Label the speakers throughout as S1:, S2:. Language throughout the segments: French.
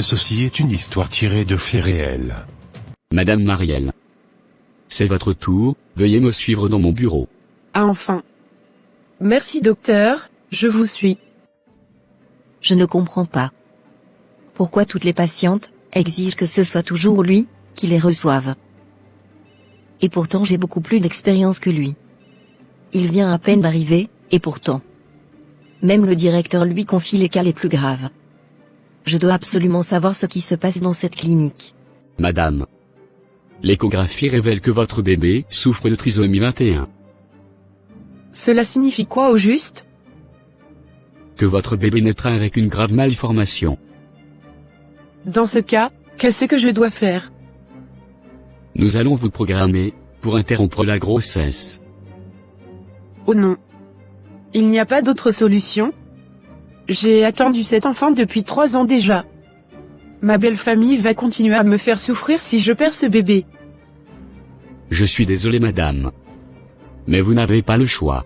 S1: Ceci est une histoire tirée de faits réels.
S2: Madame Marielle. C'est votre tour, veuillez me suivre dans mon bureau.
S3: Ah enfin. Merci docteur, je vous suis.
S4: Je ne comprends pas. Pourquoi toutes les patientes exigent que ce soit toujours lui qui les reçoive. Et pourtant j'ai beaucoup plus d'expérience que lui. Il vient à peine d'arriver, et pourtant. Même le directeur lui confie les cas les plus graves. Je dois absolument savoir ce qui se passe dans cette clinique.
S2: Madame. L'échographie révèle que votre bébé souffre de trisomie 21.
S3: Cela signifie quoi au juste?
S2: Que votre bébé naîtra avec une grave malformation.
S3: Dans ce cas, qu'est-ce que je dois faire?
S2: Nous allons vous programmer pour interrompre la grossesse.
S3: Oh non. Il n'y a pas d'autre solution? J'ai attendu cet enfant depuis 3 ans déjà. Ma belle famille va continuer à me faire souffrir si je perds ce bébé.
S2: Je suis désolé madame. Mais vous n'avez pas le choix.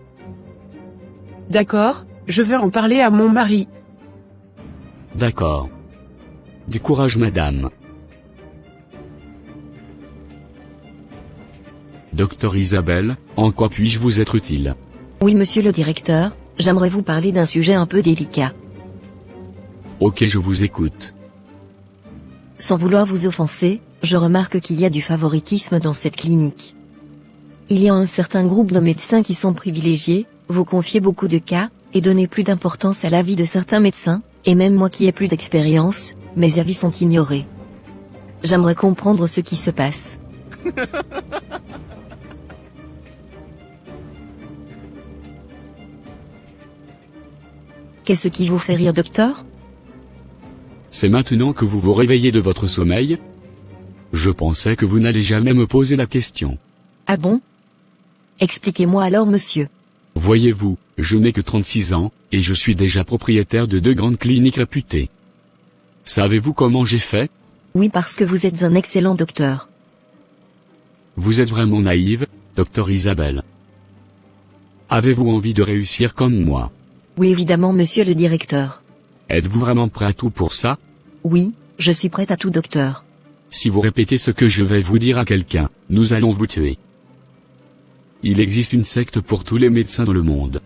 S3: D'accord, je vais en parler à mon mari.
S2: D'accord. Du courage madame. Docteur Isabelle, en quoi puis-je vous être utile?
S4: Oui monsieur le directeur, j'aimerais vous parler d'un sujet un peu délicat.
S2: Ok, je vous écoute.
S4: Sans vouloir vous offenser, je remarque qu'il y a du favoritisme dans cette clinique. Il y a un certain groupe de médecins qui sont privilégiés, vous confiez beaucoup de cas, et donnez plus d'importance à l'avis de certains médecins, et même moi qui ai plus d'expérience, mes avis sont ignorés. J'aimerais comprendre ce qui se passe. Qu'est-ce qui vous fait rire, docteur?
S2: C'est maintenant que vous vous réveillez de votre sommeil? Je pensais que vous n'allez jamais me poser la question.
S4: Ah bon? Expliquez-moi alors, monsieur.
S2: Voyez-vous, je n'ai que 36 ans, et je suis déjà propriétaire de 2 grandes cliniques réputées. Savez-vous comment j'ai fait?
S4: Oui, parce que vous êtes un excellent docteur.
S2: Vous êtes vraiment naïve, docteur Isabelle. Avez-vous envie de réussir comme moi?
S4: Oui, évidemment, monsieur le directeur.
S2: Êtes-vous vraiment prêt à tout pour ça?
S4: Oui, je suis prête à tout, docteur.
S2: Si vous répétez ce que je vais vous dire à quelqu'un, nous allons vous tuer. Il existe une secte pour tous les médecins dans le monde.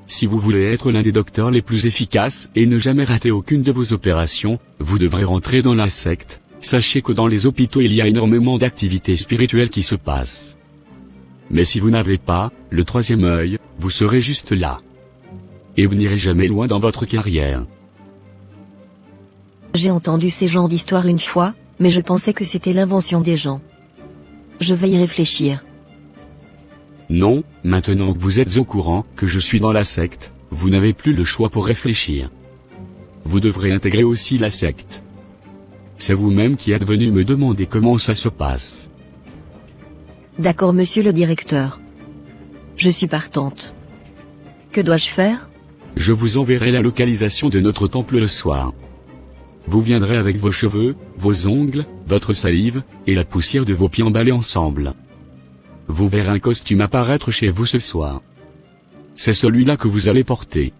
S2: Si vous voulez être l'un des docteurs les plus efficaces et ne jamais rater aucune de vos opérations, vous devrez rentrer dans la secte. Sachez que dans les hôpitaux il y a énormément d'activités spirituelles qui se passent. Mais si vous n'avez pas le 3e œil, vous serez juste là. Et vous n'irez jamais loin dans votre carrière.
S4: J'ai entendu ces genres d'histoires une fois, mais je pensais que c'était l'invention des gens. Je vais y réfléchir.
S2: Non, maintenant que vous êtes au courant que je suis dans la secte, vous n'avez plus le choix pour réfléchir. Vous devrez intégrer aussi la secte. C'est vous-même qui êtes venu me demander comment ça se passe.
S4: D'accord, monsieur le directeur. Je suis partante. Que dois-je faire?
S2: Je vous enverrai la localisation de notre temple le soir. Vous viendrez avec vos cheveux, vos ongles, votre salive, et la poussière de vos pieds emballés ensemble. Vous verrez un costume apparaître chez vous ce soir. C'est celui-là que vous allez porter.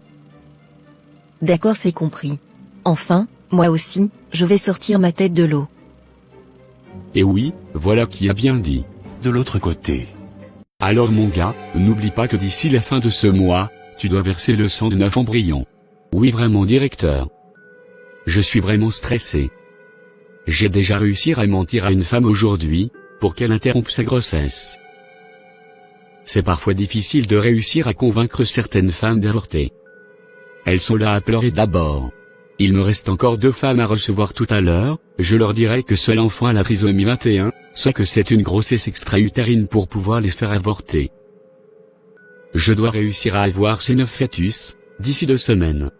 S4: D'accord, c'est compris. Enfin, moi aussi, je vais sortir ma tête de l'eau.
S2: Et oui, voilà qui a bien dit.
S1: De l'autre côté.
S2: Alors mon gars, n'oublie pas que d'ici la fin de ce mois, tu dois verser le sang de 9 embryons. Oui vraiment directeur. Je suis vraiment stressé. J'ai déjà réussi à mentir à une femme aujourd'hui, pour qu'elle interrompe sa grossesse. C'est parfois difficile de réussir à convaincre certaines femmes d'avorter. Elles sont là à pleurer d'abord. Il me reste encore 2 femmes à recevoir tout à l'heure, je leur dirai que seul enfant a la trisomie 21, soit que c'est une grossesse extra-utérine pour pouvoir les faire avorter. Je dois réussir à avoir ces 9 fœtus, d'ici 2 semaines.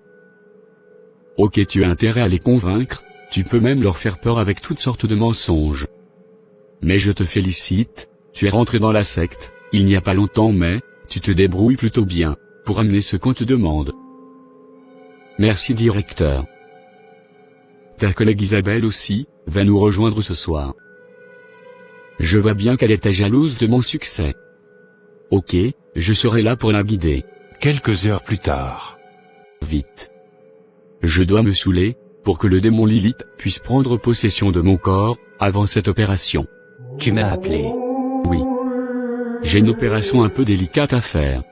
S2: Ok, tu as intérêt à les convaincre, tu peux même leur faire peur avec toutes sortes de mensonges. Mais je te félicite, tu es rentré dans la secte, il n'y a pas longtemps mais, tu te débrouilles plutôt bien, pour amener ce qu'on te demande. Merci directeur. Ta collègue Isabelle aussi, va nous rejoindre ce soir. Je vois bien qu'elle était jalouse de mon succès. Ok, je serai là pour la guider.
S1: Quelques heures plus tard.
S2: Vite. Je dois me saouler, pour que le démon Lilith puisse prendre possession de mon corps, avant cette opération.
S5: Tu m'as appelé.
S2: Oui. J'ai une opération un peu délicate à faire.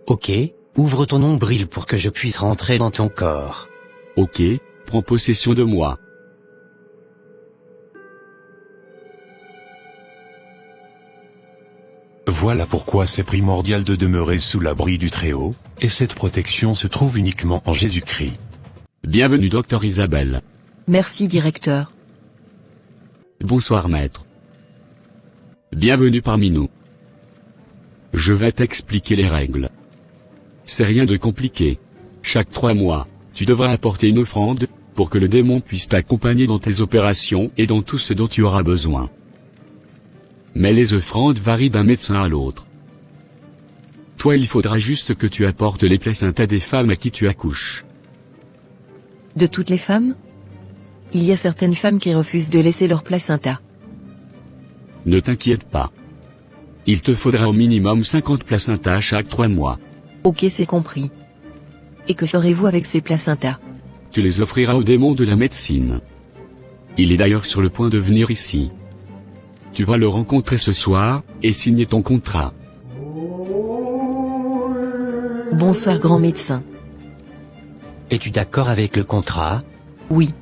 S5: Ok, ouvre ton nombril pour que je puisse rentrer dans ton corps.
S2: Ok, prends possession de moi.
S1: Voilà pourquoi c'est primordial de demeurer sous l'abri du Très-Haut, et cette protection se trouve uniquement en Jésus-Christ.
S2: Bienvenue Docteur Isabelle.
S4: Merci directeur.
S2: Bonsoir maître. Bienvenue parmi nous. Je vais t'expliquer les règles. C'est rien de compliqué. Chaque 3 mois, tu devras apporter une offrande, pour que le démon puisse t'accompagner dans tes opérations et dans tout ce dont tu auras besoin. Mais les offrandes varient d'un médecin à l'autre. Toi, il faudra juste que tu apportes les placentas des femmes à qui tu accouches.
S4: De toutes les femmes? Il y a certaines femmes qui refusent de laisser leur placenta.
S2: Ne t'inquiète pas. Il te faudra au minimum 50 placentas chaque 3 mois.
S4: Ok, c'est compris. Et que ferez-vous avec ces placentas?
S2: Tu les offriras au démon de la médecine. Il est d'ailleurs sur le point de venir ici. Tu vas le rencontrer ce soir, et signer ton contrat.
S4: Bonsoir grand médecin.
S5: Es-tu d'accord avec le contrat?
S4: Oui.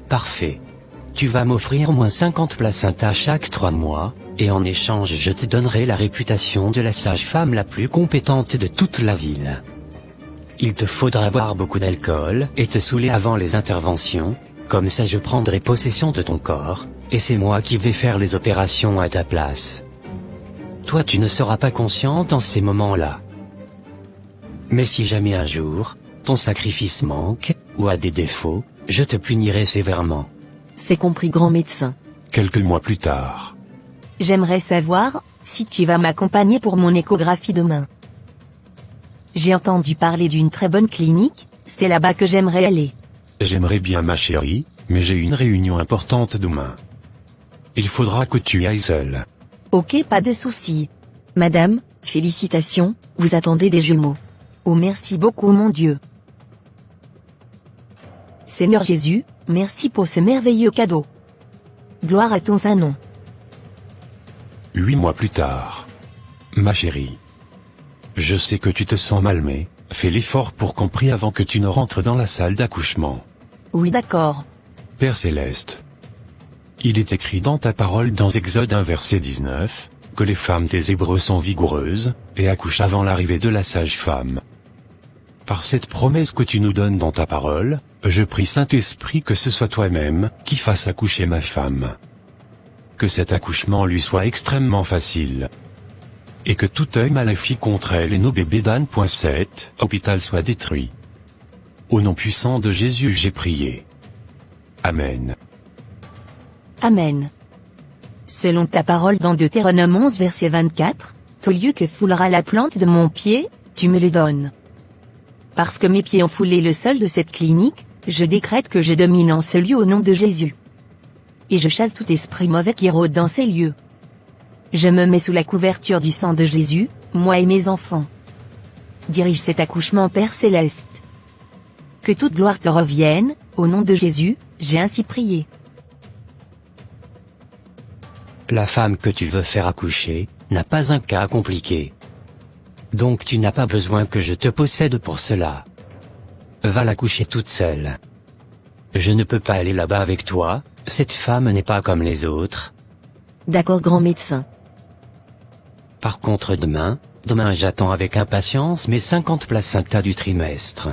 S5: Parfait. Tu vas m'offrir au moins 50 placentas chaque 3 mois, et en échange je te donnerai la réputation de la sage-femme la plus compétente de toute la ville. Il te faudra boire beaucoup d'alcool et te saouler avant les interventions, comme ça je prendrai possession de ton corps, et c'est moi qui vais faire les opérations à ta place. Toi tu ne seras pas conscient dans ces moments-là. Mais si jamais un jour, ton sacrifice manque, ou a des défauts, je te punirai sévèrement.
S4: C'est compris grand médecin.
S1: Quelques mois plus tard.
S6: J'aimerais savoir si tu vas m'accompagner pour mon échographie demain. J'ai entendu parler d'une très bonne clinique, c'est là-bas que j'aimerais aller.
S1: J'aimerais bien ma chérie, mais j'ai une réunion importante demain. Il faudra que tu y ailles seule.
S6: Ok, pas de souci.
S4: Madame, félicitations, vous attendez des jumeaux.
S6: Oh merci beaucoup mon Dieu. Seigneur Jésus, merci pour ce merveilleux cadeau. Gloire à ton saint nom.
S1: 8 mois plus tard. Ma chérie. Je sais que tu te sens mal mais, fais l'effort pour qu'on prie avant que tu ne rentres dans la salle d'accouchement.
S6: Oui d'accord.
S1: Père Céleste. Il est écrit dans ta parole dans Exode 1 verset 19, que les femmes des Hébreux sont vigoureuses, et accouchent avant l'arrivée de la sage-femme. Par cette promesse que tu nous donnes dans ta parole, je prie Saint-Esprit que ce soit toi-même qui fasse accoucher ma femme. Que cet accouchement lui soit extrêmement facile. Et que tout œil maléfique contre elle et nos bébés d'Anne.7 hôpital soit détruit. Au nom puissant de Jésus j'ai prié. Amen.
S6: Amen. Selon ta parole dans Deutéronome 11 verset 24, au lieu que foulera la plante de mon pied, tu me le donnes. Parce que mes pieds ont foulé le sol de cette clinique, je décrète que je domine en ce lieu au nom de Jésus. Et je chasse tout esprit mauvais qui rôde dans ces lieux. Je me mets sous la couverture du sang de Jésus, moi et mes enfants. Dirige cet accouchement Père Céleste. Que toute gloire te revienne, au nom de Jésus, j'ai ainsi prié.
S5: La femme que tu veux faire accoucher, n'a pas un cas compliqué. Donc tu n'as pas besoin que je te possède pour cela. Va l'accoucher toute seule. Je ne peux pas aller là-bas avec toi, cette femme n'est pas comme les autres.
S4: D'accord grand médecin.
S5: Par contre demain j'attends avec impatience mes 50 placentas du trimestre.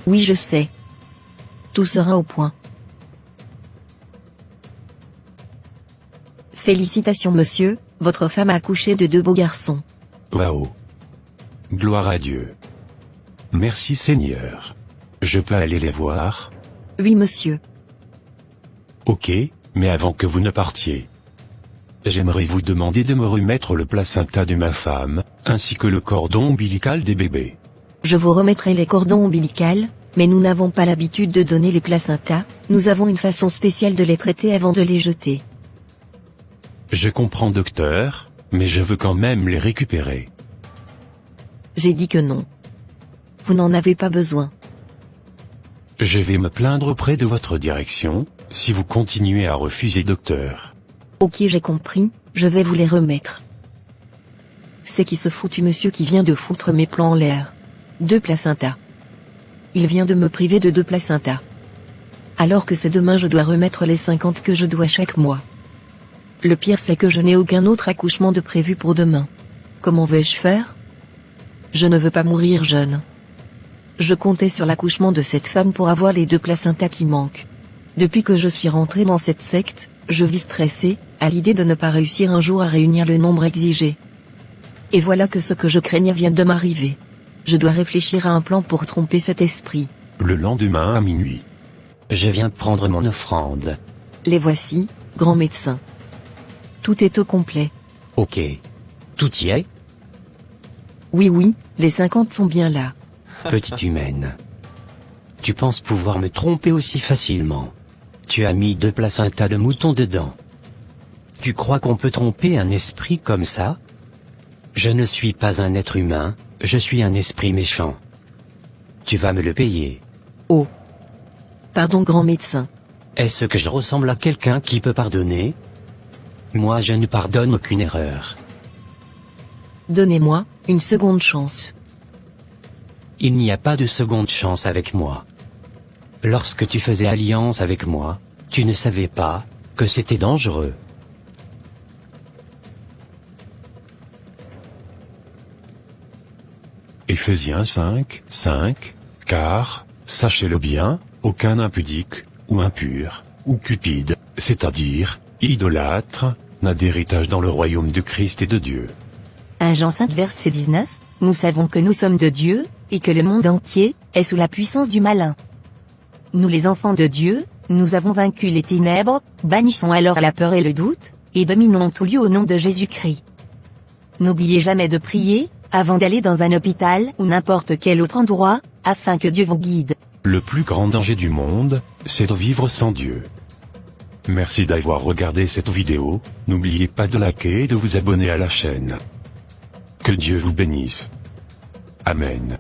S4: Oui je sais. Tout sera au point. Félicitations monsieur, votre femme a accouché de 2 beaux garçons.
S1: Waouh. Gloire à Dieu. Merci Seigneur. Je peux aller les voir?
S4: Oui monsieur.
S1: Ok, mais avant que vous ne partiez. J'aimerais vous demander de me remettre le placenta de ma femme, ainsi que le cordon ombilical des bébés.
S4: Je vous remettrai les cordons ombilicales, mais nous n'avons pas l'habitude de donner les placentas, nous avons une façon spéciale de les traiter avant de les jeter.
S1: Je comprends docteur, mais je veux quand même les récupérer.
S4: J'ai dit que non. Vous n'en avez pas besoin.
S1: Je vais me plaindre auprès de votre direction, si vous continuez à refuser docteur.
S4: Ok, j'ai compris, je vais vous les remettre. C'est qui ce foutu monsieur qui vient de foutre mes plans en l'air? 2 placentas. Il vient de me priver de 2 placentas. Alors que c'est demain je dois remettre les 50 que je dois chaque mois. Le pire c'est que je n'ai aucun autre accouchement de prévu pour demain. Comment vais-je faire? Je ne veux pas mourir jeune. Je comptais sur l'accouchement de cette femme pour avoir les 2 placentas qui manquent. Depuis que je suis rentré dans cette secte, je vis stressé, à l'idée de ne pas réussir un jour à réunir le nombre exigé. Et voilà que ce que je craignais vient de m'arriver. Je dois réfléchir à un plan pour tromper cet esprit.
S1: Le lendemain à minuit.
S5: Je viens prendre mon offrande.
S4: Les voici, grand médecin. Tout est au complet.
S5: Ok. Tout y est?
S4: Oui, les 50 sont bien là.
S5: Petite humaine. Tu penses pouvoir me tromper aussi facilement? Tu as mis 2 placentas de mouton dedans. Tu crois qu'on peut tromper un esprit comme ça? Je ne suis pas un être humain, je suis un esprit méchant. Tu vas me le payer.
S4: Oh. Pardon grand médecin.
S5: Est-ce que je ressemble à quelqu'un qui peut pardonner? Moi je ne pardonne aucune erreur.
S4: Donnez-moi une seconde chance.
S5: Il n'y a pas de seconde chance avec moi. Lorsque tu faisais alliance avec moi, tu ne savais pas que c'était dangereux.
S1: Éphésiens 5, 5, car, sachez-le bien, aucun impudique, ou impur, ou cupide, c'est-à-dire, idolâtre, n'a d'héritage dans le royaume de Christ et de Dieu.
S6: 1 Jean 5 verset 19, nous savons que nous sommes de Dieu, et que le monde entier est sous la puissance du malin. Nous les enfants de Dieu, nous avons vaincu les ténèbres, bannissons alors la peur et le doute, et dominons tout lieu au nom de Jésus-Christ. N'oubliez jamais de prier, avant d'aller dans un hôpital ou n'importe quel autre endroit, afin que Dieu vous guide.
S1: Le plus grand danger du monde, c'est de vivre sans Dieu. Merci d'avoir regardé cette vidéo, n'oubliez pas de liker et de vous abonner à la chaîne. Que Dieu vous bénisse. Amen.